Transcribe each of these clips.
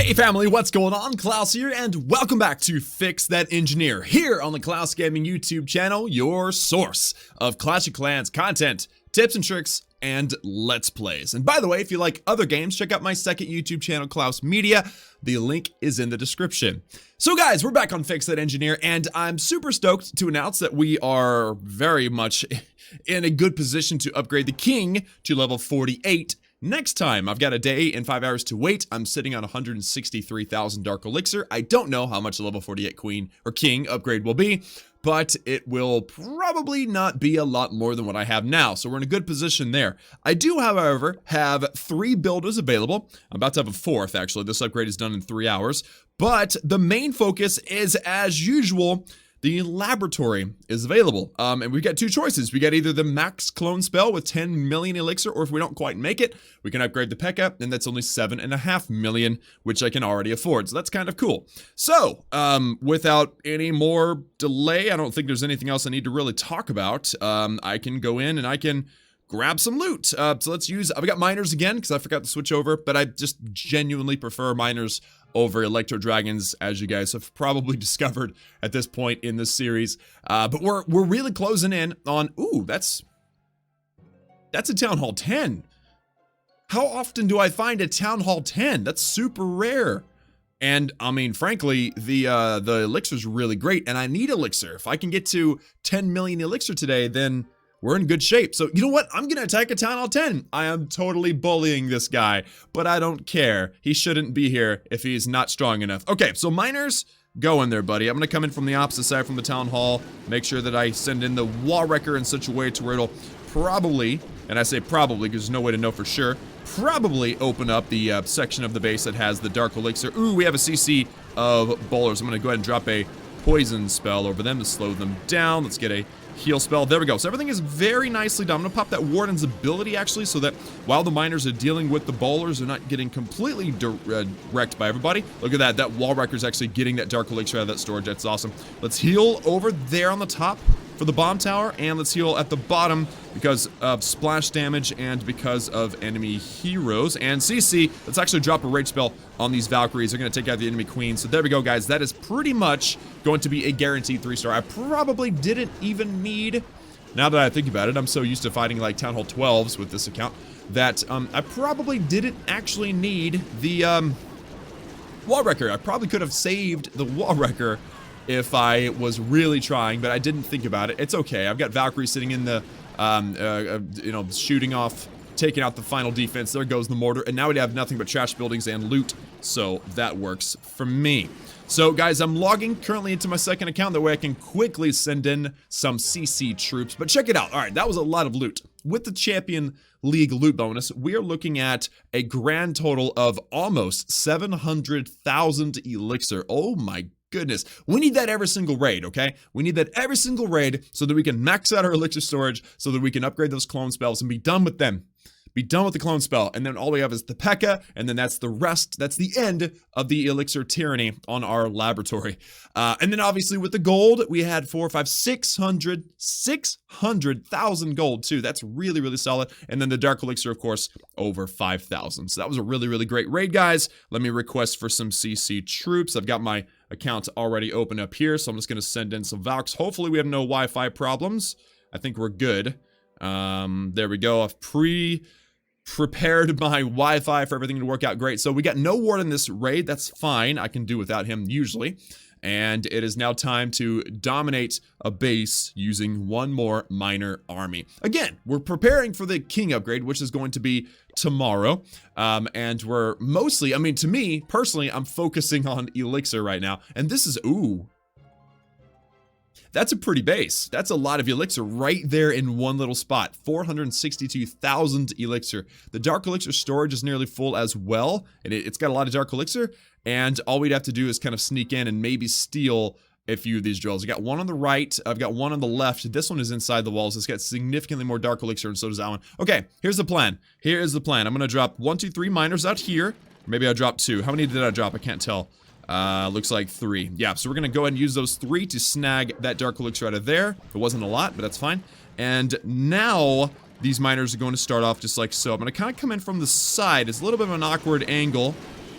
Hey family, what's going on? Klaus here, and welcome back to Fix That Engineer here on the Klaus Gaming YouTube channel, your source of Clash of Clans content, tips and tricks, and Let's Plays. And by the way, if you like other games, check out my second YouTube channel, Klaus Media. The link is in the description. So guys, we're back on Fix That Engineer, and I'm super stoked to announce that we are very much in a good position to upgrade the King to level 48. Next time, I've got a day and 5 hours to wait. I'm sitting on 163,000 Dark Elixir. I don't know how much the level 48 Queen or King upgrade will be, but it will probably not be a lot more than what I have now, so we're in a good position there. I do, however, have 3 builders available. I'm about to have a 4th, actually. This upgrade is done in 3 hours, but the main focus is, as usual, the laboratory is available, and we've got 2 choices. We got either the max clone spell with 10 million elixir, or if we don't quite make it, we can upgrade the P.E.K.K.A, and that's only 7.5 million, which I can already afford, so that's kind of cool. So, without any more delay, I don't think there's anything else I need to really talk about. I can go in and I can grab some loot. So let's use, I've got miners again, because I forgot to switch over, but I just genuinely prefer miners over Electro Dragons, as you guys have probably discovered at this point in this series. But we're really closing in on, ooh, that's a Town Hall 10. How often do I find a Town Hall 10? That's super rare. And I mean, frankly, the elixir's really great, and I need elixir. If I can get to 10 million elixir today, then we're in good shape. So, you know what? I'm gonna attack a Town Hall 10. I am totally bullying this guy, but I don't care. He shouldn't be here if he's not strong enough. Okay, so miners, go in there, buddy. I'm gonna come in from the opposite side from the Town Hall, make sure that I send in the Wall Wrecker in such a way to where it'll probably, and I say probably because there's no way to know for sure, probably open up the section of the base that has the Dark Elixir. Ooh, we have a CC of bowlers. I'm gonna go ahead and drop a poison spell over them to slow them down. Let's get a heal spell. There we go. So everything is very nicely done. I'm gonna pop that Warden's ability actually, so that while the miners are dealing with the bowlers, they're not getting completely wrecked by everybody. Look at that. That Wall Wrecker's actually getting that Dark Elixir out of that storage. That's awesome. Let's heal over there on the top for the bomb tower, and let's heal at the bottom because of splash damage and because of enemy heroes. And CC, let's actually drop a rage spell on these Valkyries. They're going to take out the enemy queen. So there we go, guys. That is pretty much going to be a guaranteed 3-star. I probably didn't even need, now that I think about it, I'm so used to fighting like Town Hall 12s with this account, that I probably didn't actually need the Wall Wrecker. I probably could have saved the Wall Wrecker if I was really trying, but I didn't think about it. It's okay. I've got Valkyrie sitting in the, you know, shooting off, taking out the final defense. There goes the mortar, and now we have nothing but trash buildings and loot, so that works for me. So, guys, I'm logging currently into my second account. That way I can quickly send in some CC troops, but check it out. All right, that was a lot of loot. With the Champion League loot bonus, we are looking at a grand total of almost 700,000 elixir. Oh my goodness. We need that every single raid, okay? We need that every single raid so that we can max out our elixir storage, so that we can upgrade those clone spells and be done with them. Be done with the clone spell, and then all we have is the P.E.K.K.A, and then that's the rest. That's the end of the elixir tyranny on our laboratory. And then obviously with the gold, we had 600,000 gold too. That's really, really solid. And then the Dark Elixir, of course, over 5,000. So that was a really, really great raid, guys. Let me request for some CC troops. I've got my account already open up here, so I'm just gonna send in some Valks. Hopefully we have no Wi-Fi problems. I think we're good. There we go. I've prepared my Wi-Fi for everything to work out great. So we got no ward in this raid. That's fine. I can do without him usually. And it is now time to dominate a base using one more miner army. Again, we're preparing for the King upgrade, which is going to be tomorrow. And we're mostly, I mean, to me, personally, I'm focusing on Elixir right now. And this is, ooh, that's a pretty base. That's a lot of elixir right there in one little spot. 462,000 elixir. The Dark Elixir storage is nearly full as well, and it's got a lot of Dark Elixir, and all we'd have to do is kind of sneak in and maybe steal a few of these drills. I got one on the right, I've got one on the left. This one is inside the walls. It's got significantly more Dark Elixir, and so does that one. Okay, here's the plan. Here is the plan. I'm gonna drop 1, 2, 3 miners out here. Maybe I dropped 2. How many did I drop? I can't tell. Looks like 3. Yeah, so we're gonna go ahead and use those 3 to snag that Dark Elixir out of there. It wasn't a lot, but that's fine. And now these miners are going to start off just like so. I'm gonna kind of come in from the side. It's a little bit of an awkward angle,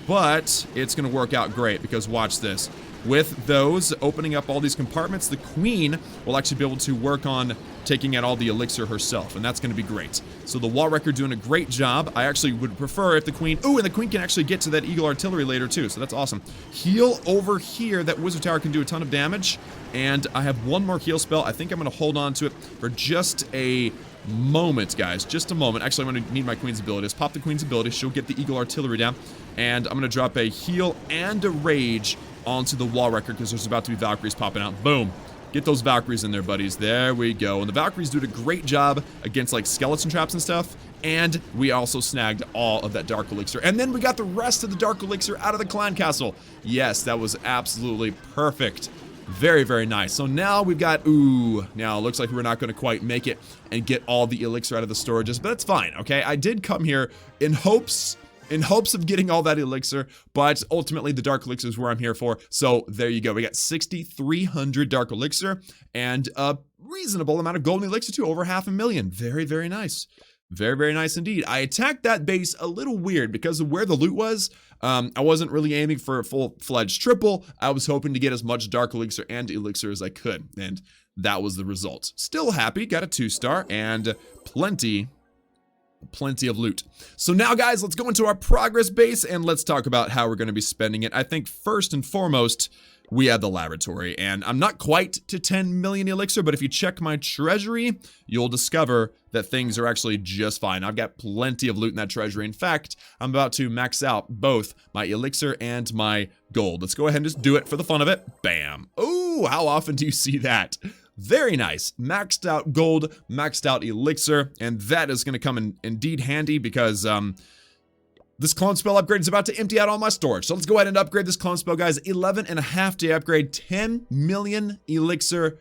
but it's gonna work out great because watch this. With those opening up all these compartments, the queen will actually be able to work on taking out all the elixir herself, and that's going to be great. So the wall wrecker doing a great job. I actually would prefer if the queen... Ooh, and the queen can actually get to that eagle artillery later too, so that's awesome. Heal over here. That wizard tower can do a ton of damage, and I have one more heal spell. I think I'm going to hold on to it for just a moment, guys. Just a moment. Actually, I'm going to need my queen's abilities. Pop the queen's ability. She'll get the eagle artillery down, and I'm going to drop a heal and a rage onto the wall wrecker because there's about to be Valkyries popping out. Boom. Get those Valkyries in there, buddies. There we go. And the Valkyries did a great job against like skeleton traps and stuff. And we also snagged all of that dark elixir. And then we got the rest of the dark elixir out of the clan castle. Yes, that was absolutely perfect. Very, very nice. So now we've got, ooh, now it looks like we're not going to quite make it and get all the elixir out of the storages, but that's fine, okay? I did come here in hopes of getting all that elixir, but ultimately the dark elixir is where I'm here for. So there you go. We got 6,300 dark elixir and a reasonable amount of golden elixir too, over 500,000. Very, very nice. Very, very nice indeed. I attacked that base a little weird because of where the loot was. I wasn't really aiming for a full-fledged triple. I was hoping to get as much dark elixir and elixir as I could, and that was the result. Still happy, got a 2-star and plenty of loot. So now, guys, let's go into our progress base and let's talk about how we're going to be spending it. I think first and foremost, we have the laboratory, and I'm not quite to 10 million elixir, but if you check my treasury, you'll discover that things are actually just fine. I've got plenty of loot in that treasury. In fact, I'm about to max out both my elixir and my gold. Let's go ahead and just do it for the fun of it. Bam. Oh, how often do you see that? Very nice. Maxed out gold, maxed out elixir, and that is going to come in indeed handy because this clone spell upgrade is about to empty out all my storage. So let's go ahead and upgrade this clone spell, guys. 11.5 day upgrade, 10 million elixir.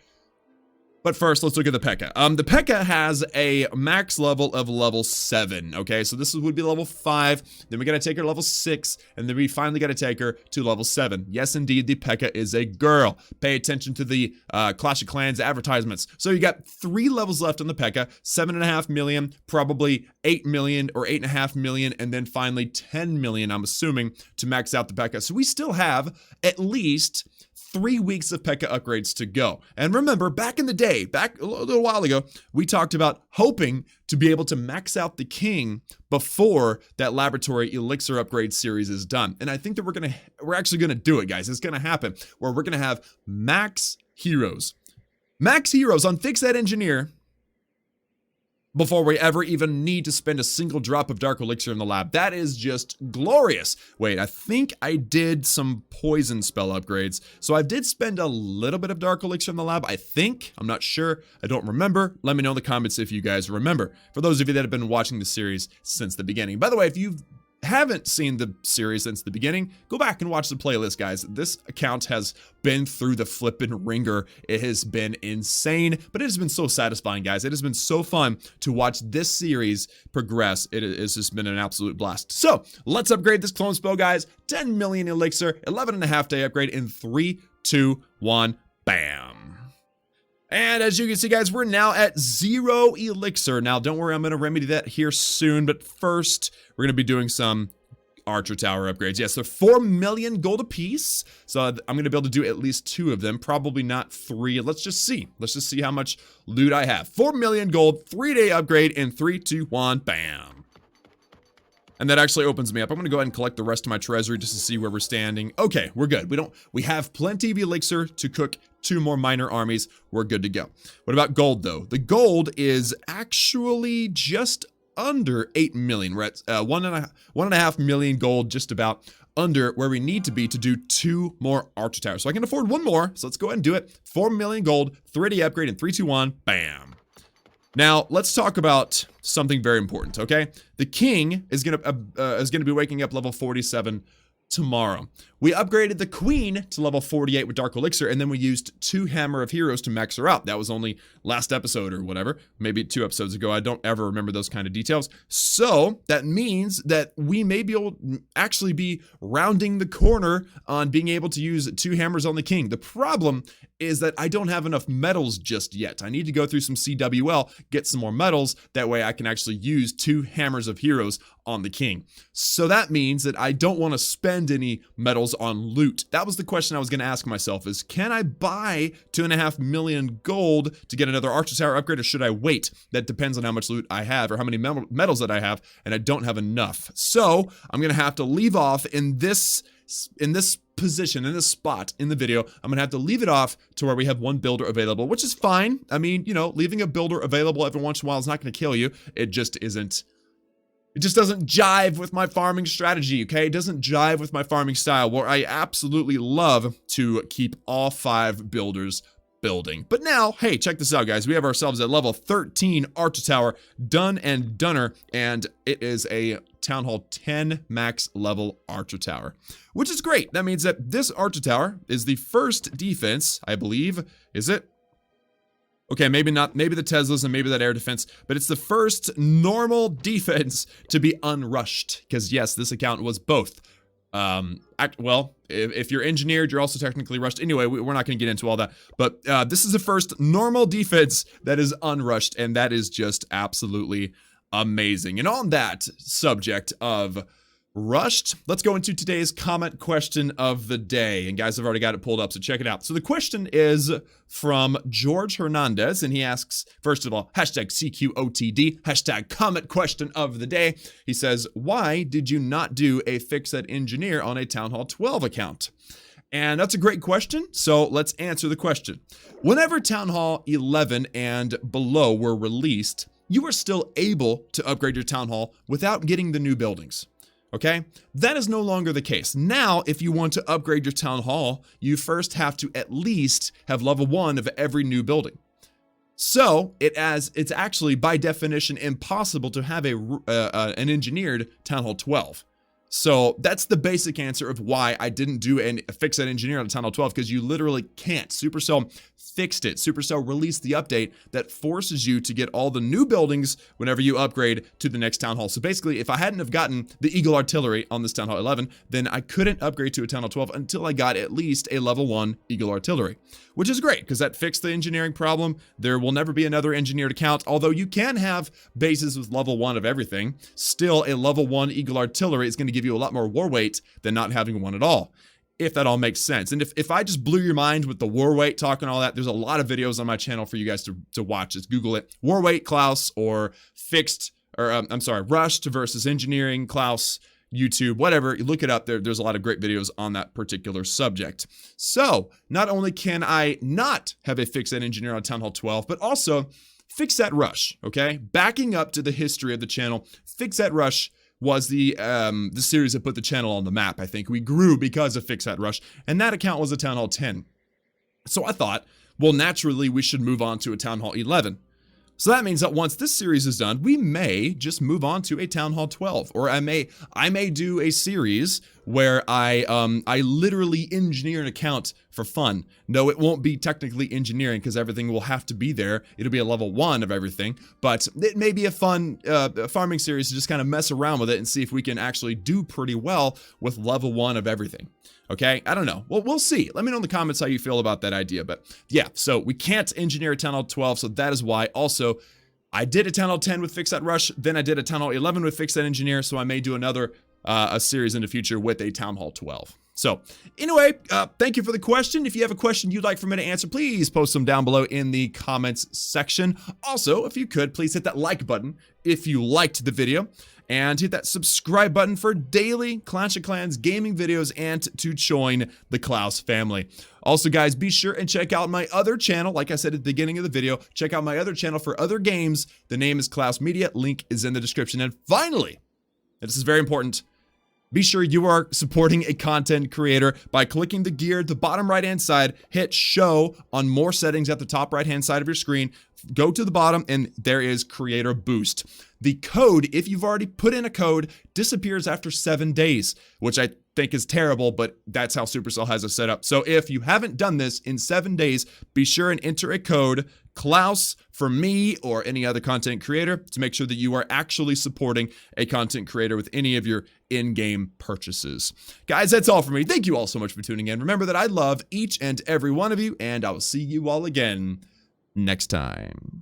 But first, let's look at the P.E.K.K.A. The P.E.K.K.A. has a max level of level 7, okay? So this would be level 5, then we gotta take her level 6, and then we finally gotta take her to level 7. Yes, indeed, the P.E.K.K.A. is a girl. Pay attention to the Clash of Clans advertisements. So you got 3 levels left on the P.E.K.K.A., 7.5 million, probably 8 million or 8.5 million, and then finally 10 million, I'm assuming, to max out the P.E.K.K.A. So we still have at least 3 weeks of P.E.K.K.A. upgrades to go. And remember, back in the day, back a little while ago, we talked about hoping to be able to max out the king before that laboratory elixir upgrade series is done. And I think that we're actually gonna do it, guys. It's gonna happen where we're gonna have max heroes. Max heroes on Fix That Engineer before we ever even need to spend a single drop of dark elixir in the lab. That is just glorious. Wait, I think I did some poison spell upgrades. So I did spend a little bit of dark elixir in the lab, I think. I'm not sure. I don't remember. Let me know in the comments if you guys remember. For those of you that have been watching the series since the beginning. By the way, if you haven't seen the series since the beginning, go back and watch the playlist, guys. This account has been through the flippin' ringer. It has been insane, but it has been so satisfying, guys. It has been so fun to watch this series progress. It has just been an absolute blast. So let's upgrade this clone spell, guys. 10 million elixir, 11.5 day upgrade in 3, 2, 1, bam. And as you can see, guys, we're now at 0 elixir. Now, don't worry, I'm going to remedy that here soon. But first, we're going to be doing some archer tower upgrades. Yes, they're 4 million gold apiece. So I'm going to be able to do at least 2 of them. Probably not 3. Let's just see. Let's just see how much loot I have. 4 million gold, 3-day upgrade in 3, 2, 1, bam. And that actually opens me up. I'm going to go ahead and collect the rest of my treasury just to see where we're standing. Okay, we're good. We have plenty of elixir to cook 2 more minor armies. We're good to go. What about gold, though? The gold is actually just under 8 million. We're at 1.5 million gold, just about under where we need to be to do 2 more archer towers. So I can afford 1 more. So let's go ahead and do it. 4 million gold, 3D upgrade in 3, 2, 1, bam. Now, let's talk about something very important, okay? The king is gonna be waking up level 47 tomorrow. We upgraded the queen to level 48 with dark elixir, and then we used 2 hammer of heroes to max her out. That was only last episode or whatever, maybe 2 episodes ago. I don't ever remember those kind of details. So that means that we may be able to actually be rounding the corner on being able to use 2 hammers on the king. The problem is that I don't have enough metals just yet. I need to go through some CWL, get some more metals. That way I can actually use 2 hammers of heroes on the king. So that means that I don't want to spend any metals on loot. That was the question I was going to ask myself is, can I buy 2.5 million gold to get another Archer Tower upgrade, or should I wait? That depends on how much loot I have or how many metals that I have, and I don't have enough. So I'm going to have to leave off in this position, in this spot in the video. I'm gonna have to leave it off to where we have 1 builder available, which is fine. I mean, you know, leaving a builder available every once in a while is not gonna kill you. It just isn't. It just doesn't jive with my farming strategy, okay? It doesn't jive with my farming style, where I absolutely love to keep all 5 builders building. But now, hey, check this out, guys. We have ourselves a level 13 Archer Tower done and doner, and it is a Town Hall 10 max level Archer Tower, which is great. That means that this Archer Tower is the first defense, I believe. Is it? Okay, maybe not. Maybe the Teslas and maybe that air defense, but it's the first normal defense to be unrushed. Because yes, this account was both. Well, if you're engineered, you're also technically rushed. Anyway, we're not going to get into all that. But this is the first normal defense that is unrushed, and that is just absolutely amazing. And on that subject of rushed, let's go into today's comment question of the day. And guys, I've already got it pulled up, so check it out. So the question is from George Hernandez, and he asks, first of all, hashtag CQOTD, hashtag comment question of the day. He says, why did you not do a Fix That Engineer on a Town Hall 12 account? And that's a great question, so let's answer the question. Whenever Town Hall 11 and below were released, you were still able to upgrade your Town Hall without getting the new buildings. Okay, that is no longer the case. Now, if you want to upgrade your Town Hall, you first have to at least have level 1 of every new building. So it's actually by definition impossible to have an engineered Town Hall 12. So that's the basic answer of why I didn't do a Fix That Engineer on Town Hall 12, because you literally can't. Supercell fixed it. Supercell released the update that forces you to get all the new buildings whenever you upgrade to the next Town Hall. So basically, if I hadn't have gotten the Eagle Artillery on this Town Hall 11, then I couldn't upgrade to a Town Hall 12 until I got at least a level 1 Eagle Artillery, which is great because that fixed the engineering problem. There will never be another engineered account, although you can have bases with level 1 of everything. Still, a level 1 Eagle Artillery is going to give you a lot more war weight than not having one at all, if that all makes sense. And if I just blew your mind with the war weight talk and all that, there's a lot of videos on my channel for you guys to watch. Just Google it, war weight Klaus, or fixed, or I'm sorry, rushed versus engineering Klaus, YouTube, whatever. You look it up there. There's a lot of great videos on that particular subject. So not only can I not have a Fix That Engineer on Town Hall 12, but also Fix That Rush, okay? Backing up to the history of the channel, Fix That Rush was the series that put the channel on the map. I think we grew because of Fix That Rush, and that account was a Town Hall 10. So I thought, well, naturally we should move on to a Town Hall 11. So that means that once this series is done, we may just move on to a Town Hall 12, or I may do a series where I literally engineer an account for fun. No, it won't be technically engineering because everything will have to be there. It'll be a level 1 of everything, but it may be a fun farming series to just kind of mess around with it and see if we can actually do pretty well with level 1 of everything. Okay, I don't know. Well, we'll see. Let me know in the comments how you feel about that idea. But yeah, so we can't engineer a Town Hall 12, so that is why. Also, I did a Town Hall 10 with Fix That Rush, then I did a Town Hall 11 with Fix That Engineer, so I may do another a series in the future with a Town Hall 12. So anyway, thank you for the question. If you have a question you'd like for me to answer, please post them down below in the comments section. Also, if you could, please hit that like button if you liked the video, and hit that subscribe button for daily Clash of Clans gaming videos and to join the Klaus family. Also, guys, be sure and check out my other channel. Like I said at the beginning of the video, check out my other channel for other games. The name is Klaus Media. Link is in the description. And finally, and this is very important, be sure you are supporting a content creator by clicking the gear at the bottom right-hand side, hit show on more settings at the top right-hand side of your screen, go to the bottom, and there is Creator Boost. The code, if you've already put in a code, disappears after 7 days, which I think is terrible, but that's how Supercell has it set up. So if you haven't done this in 7 days, be sure and enter a code, Klaus, for me, or any other content creator, to make sure that you are actually supporting a content creator with any of your in-game purchases. Guys, that's all for me. Thank you all so much for tuning in. Remember that I love each and every one of you, and I will see you all again next time.